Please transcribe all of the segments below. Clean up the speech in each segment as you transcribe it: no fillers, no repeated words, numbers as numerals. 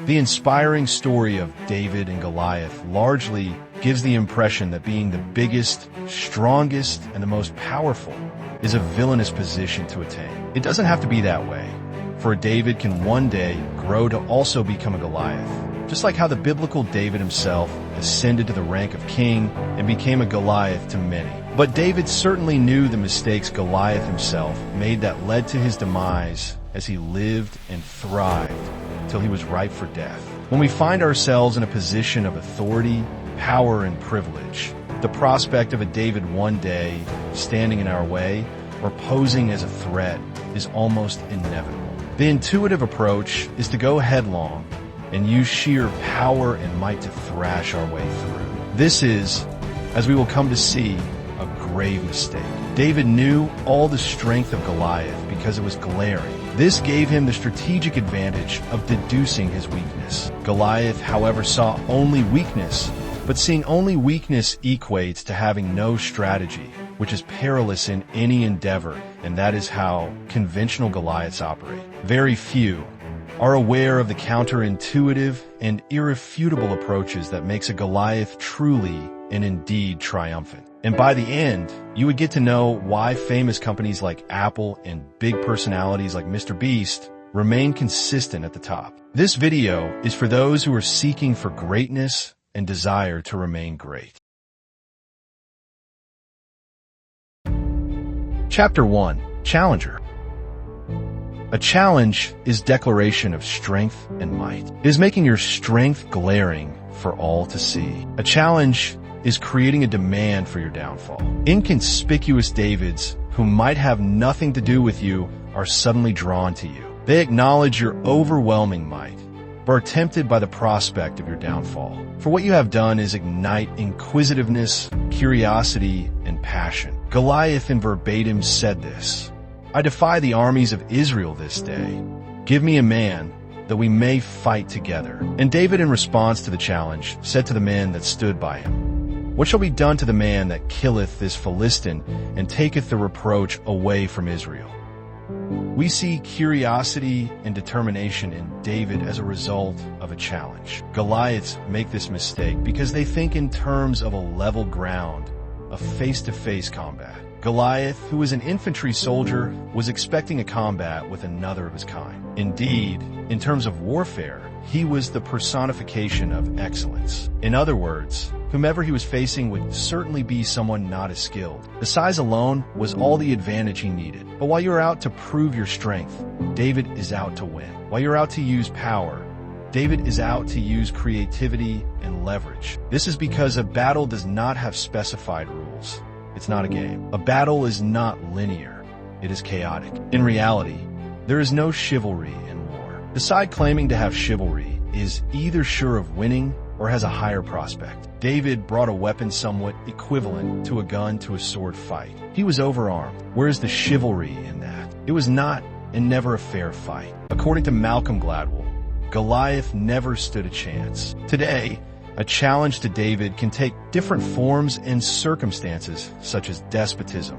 The inspiring story of David and Goliath largely gives the impression that being the biggest, strongest, and the most powerful is a villainous position to attain. It doesn't have to be that way, for a David can one day grow to also become a Goliath, just like how the biblical David himself ascended to the rank of king and became a Goliath to many. But David certainly knew the mistakes Goliath himself made that led to his demise as he lived and thrived till he was ripe for death. When we find ourselves in a position of authority, power, and privilege, the prospect of a David one day standing in our way or posing as a threat is almost inevitable. The intuitive approach is to go headlong and use sheer power and might to thrash our way through. This is, as we will come to see, a grave mistake. David knew all the strength of Goliath because it was glaring. This gave him the strategic advantage of deducing his weakness. Goliath, however, saw only weakness, but seeing only weakness equates to having no strategy, which is perilous in any endeavor, and that is how conventional Goliaths operate. Very few are aware of the counterintuitive and irrefutable approaches that makes a Goliath truly and indeed triumphant. And by the end, you would get to know why famous companies like Apple and big personalities like Mr. Beast remain consistent at the top. This video is for those who are seeking for greatness and desire to remain great. Chapter 1. Challenger. A challenge is declaration of strength and might. It is making your strength glaring for all to see. A challenge is creating a demand for your downfall. Inconspicuous Davids, who might have nothing to do with you, are suddenly drawn to you. They acknowledge your overwhelming might, but are tempted by the prospect of your downfall. For what you have done is ignite inquisitiveness, curiosity, and passion. Goliath in verbatim said this, "I defy the armies of Israel this day. Give me a man, that we may fight together." And David, in response to the challenge, said to the men that stood by him, "What shall be done to the man that killeth this Philistine and taketh the reproach away from Israel?" We see curiosity and determination in David as a result of a challenge. Goliaths make this mistake because they think in terms of a level ground, a face-to-face combat. Goliath, who was an infantry soldier, was expecting a combat with another of his kind. Indeed, in terms of warfare, he was the personification of excellence. In other words, whomever he was facing would certainly be someone not as skilled. The size alone was all the advantage he needed. But while you're out to prove your strength, David is out to win. While you're out to use power, David is out to use creativity and leverage. This is because a battle does not have specified rules. It's not a game. A battle is not linear. It is chaotic. In reality, there is no chivalry in war. The side claiming to have chivalry is either sure of winning or has a higher prospect. David brought a weapon somewhat equivalent to a gun to a sword fight. He was overarmed. Where is the chivalry in that? It was not and never a fair fight. According to Malcolm Gladwell, Goliath never stood a chance. Today, a challenge to David can take different forms and circumstances such as despotism,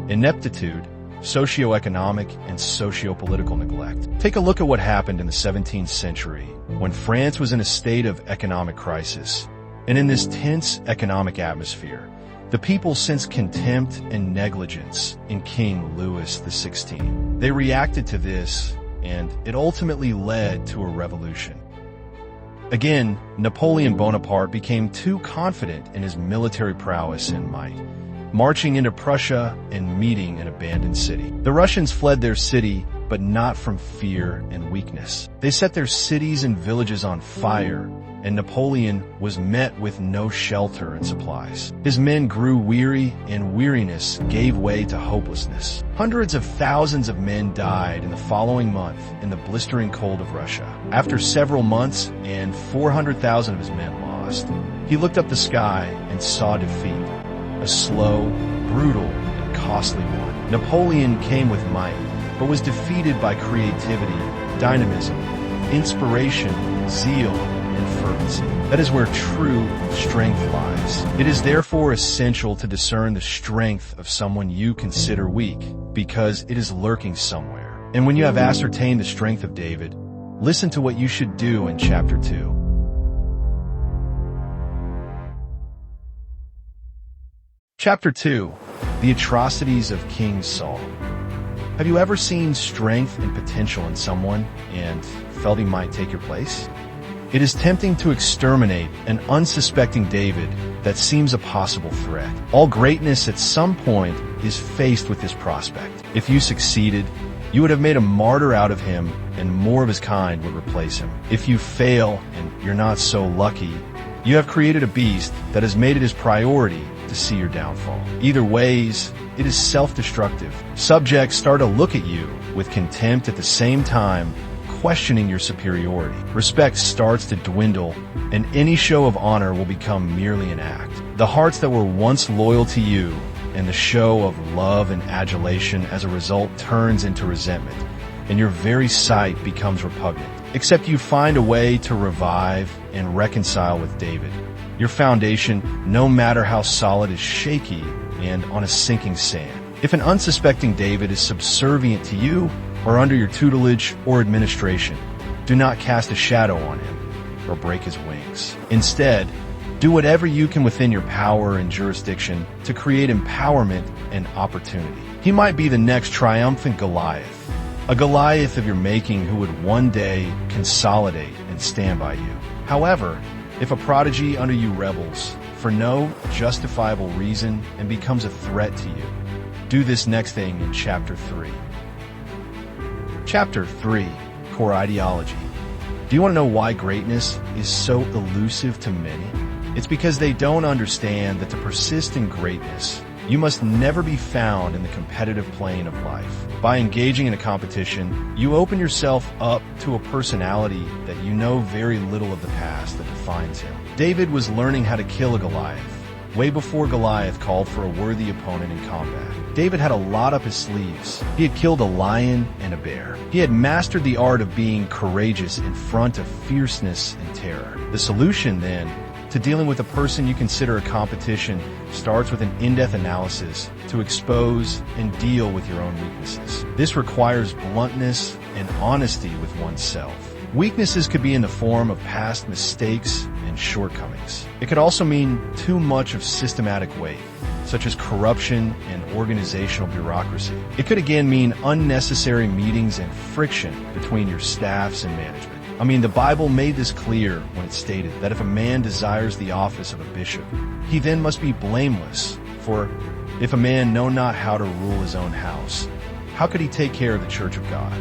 ineptitude, socioeconomic, and socio-political neglect. Take a look at what happened in the 17th century when France was in a state of economic crisis. And in this tense economic atmosphere, the people sensed contempt and negligence in King Louis XVI. They reacted to this, and it ultimately led to a revolution. Again, Napoleon Bonaparte became too confident in his military prowess and might, marching into Prussia and meeting an abandoned city. The Russians fled their city, but not from fear and weakness. They set their cities and villages on fire, and Napoleon was met with no shelter and supplies. His men grew weary, and weariness gave way to hopelessness. Hundreds of thousands of men died in the following month in the blistering cold of Russia. After several months and 400,000 of his men lost, he looked up the sky and saw defeat, a slow, brutal, and costly one. Napoleon came with might, but was defeated by creativity, dynamism, inspiration, zeal, and fervency. That is where true strength lies. It is therefore essential to discern the strength of someone you consider weak, because it is lurking somewhere. And when you have ascertained the strength of David, Listen to what you should do in Chapter 2. Chapter 2. The Atrocities of King Saul. Have you ever seen strength and potential in someone and felt he might take your place? It is tempting to exterminate an unsuspecting David that seems a possible threat. All greatness at some point is faced with this prospect. If you succeeded, you would have made a martyr out of him and more of his kind would replace him. If you fail and you're not so lucky, you have created a beast that has made it his priority to see your downfall. Either ways, it is self-destructive. Subjects start to look at you with contempt at the same time, questioning your superiority. Respect starts to dwindle, and any show of honor will become merely an act. The hearts that were once loyal to you and the show of love and adulation as a result turns into resentment, and your very sight becomes repugnant. Except you find a way to revive and reconcile with David. Your foundation, no matter how solid, is shaky and on a sinking sand. If an unsuspecting David is subservient to you or under your tutelage or administration, do not cast a shadow on him or break his wings. Instead, do whatever you can within your power and jurisdiction to create empowerment and opportunity. He might be the next triumphant Goliath, a Goliath of your making who would one day consolidate and stand by you. However, if a prodigy under you rebels for no justifiable reason and becomes a threat to you, do this next thing in Chapter 3. Chapter 3. Core Ideology. Do you want to know why greatness is so elusive to many? It's because they don't understand that to persist in greatness, you must never be found in the competitive plane of life. By engaging in a competition, you open yourself up to a personality that you know very little of the past that defines him. David was learning how to kill a Goliath way before Goliath called for a worthy opponent in combat. David had a lot up his sleeves. He had killed a lion and a bear. He had mastered the art of being courageous in front of fierceness and terror. The solution, then, to dealing with a person you consider a competition starts with an in-depth analysis to expose and deal with your own weaknesses. This requires bluntness and honesty with oneself. Weaknesses could be in the form of past mistakes and shortcomings. It could also mean too much of systematic weight, such as corruption and organizational bureaucracy. It could again mean unnecessary meetings and friction between your staffs and management. The Bible made this clear when it stated that if a man desires the office of a bishop, he then must be blameless. For if a man know not how to rule his own house, how could he take care of the church of God?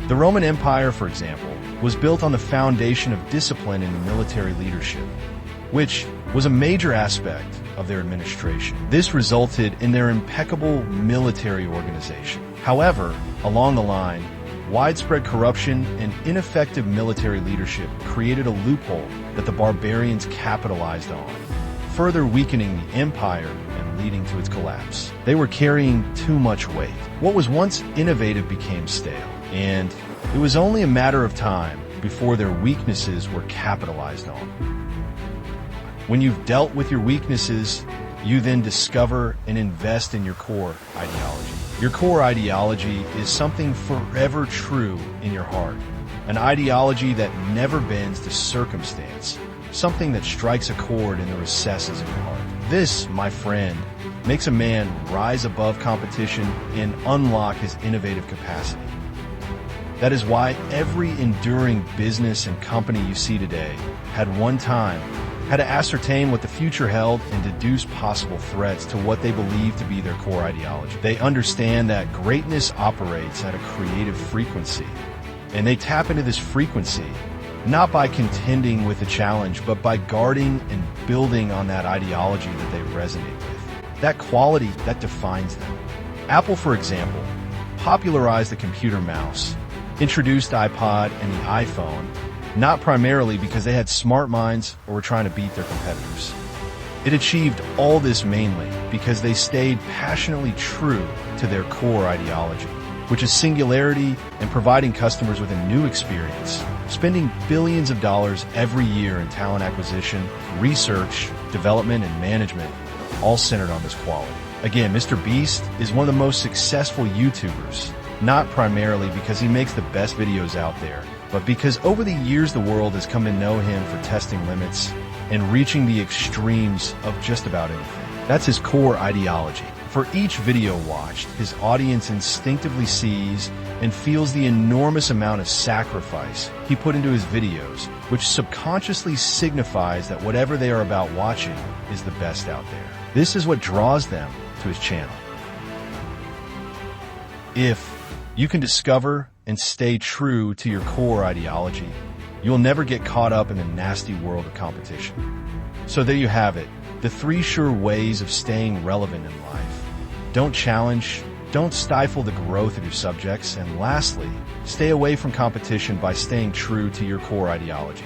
The Roman Empire, for example, was built on the foundation of discipline in military leadership, which was a major aspect of their administration. This resulted in their impeccable military organization. However, along the line, widespread corruption and ineffective military leadership created a loophole that the barbarians capitalized on, further weakening the empire and leading to its collapse. They were carrying too much weight. What was once innovative became stale, and it was only a matter of time before their weaknesses were capitalized on. When you've dealt with your weaknesses, you then discover and invest in your core ideology. Your core ideology is something forever true in your heart, an ideology that never bends to circumstance, something that strikes a chord in the recesses of your heart. This, my friend, makes a man rise above competition and unlock his innovative capacity. That is why every enduring business and company you see today had one time had to ascertain what the future held and deduce possible threats to what they believe to be their core ideology. They understand that greatness operates at a creative frequency, and they tap into this frequency not by contending with the challenge, but by guarding and building on that ideology that they resonate with, that quality that defines them. Apple, for example, popularized the computer mouse, introduced iPod and the iPhone, not primarily because they had smart minds or were trying to beat their competitors. It achieved all this mainly because they stayed passionately true to their core ideology, which is singularity and providing customers with a new experience, spending billions of dollars every year in talent acquisition, research, development, and management, all centered on this quality. Again, Mr. Beast is one of the most successful YouTubers, not primarily because he makes the best videos out there, but because over the years the world has come to know him for testing limits and reaching the extremes of just about anything. That's his core ideology. For each video watched, his audience instinctively sees and feels the enormous amount of sacrifice he put into his videos, which subconsciously signifies that whatever they are about watching is the best out there. This is what draws them to his channel. If you can discover and stay true to your core ideology, you'll never get caught up in the nasty world of competition. So there you have it, the 3 sure ways of staying relevant in life. Don't challenge, don't stifle the growth of your subjects, and lastly, stay away from competition by staying true to your core ideology.